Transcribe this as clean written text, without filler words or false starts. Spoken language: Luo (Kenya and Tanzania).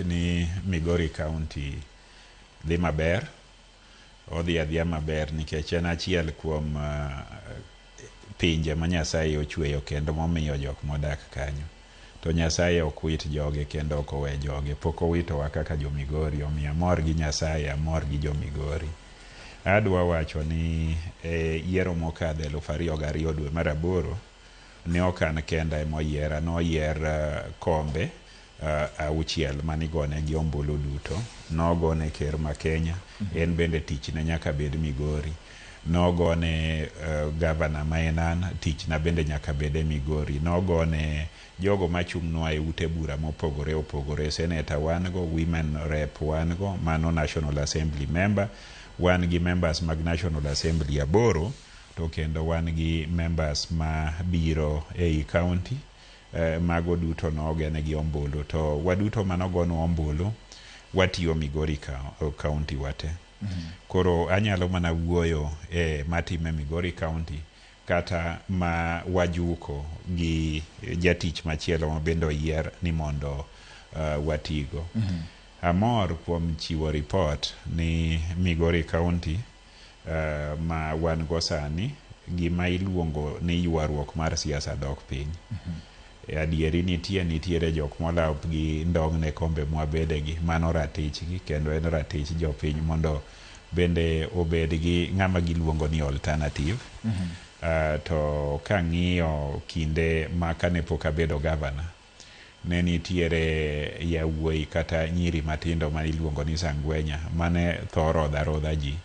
Ni Migori County dhi maber, odhi adhiya maber nikech en achiel kuom pinje ma Nyasaye ochweyo kendo momiyo jok modak kanyo. To Nyasaye ok wit joge kendo ok owe joge, pok owitowa kaka jo Migori, omiyo amor gi Nyasaye, amor gi jo Migori. Adwa wacho ni yiero mokadho 2002 dwe mar 8 ne ok an kenda emoyiera, noyier kombe auchiel manigone gi ombulu duto. Nogone ker ma Kenya, en bende tich ne nyaka bed Migori. Nogone gavana ma en an, tich na bende nyaka bede Migori. Nogone jogo machung'nwa e ute bura mopogore opogore, senator wan go, women rep wan go, mano National Assembly member, wan gi members mag National Assembly 8, to kendo wan gi members ma biro ei county. Mago duto nogene gi ombulu, to waduto manogonwa ombulu watiyo Migori County wate. Koro anyalo mana wuoyo matime Migori County, kata ma wajuko gi jatich machielo ma bende oyier ni mondo watigo. Amor kuom chiwo report ni Migori County ma wan go sani, gima iluongo ni ywaruok mar siasa dok piny. Adieri nitiere jok molap gi ndong' ne kombe mwabede gi, mano ratich gi, kendo en ratich jopiny mondo bende obed gi ng'ama giluongo ni alternative. To kang'iyo kinde ma kane pok abedo gavana, ne nitiere yawuoyi kata nyiri matindo ma iluongo ni Sangwenya mane tho rodha ji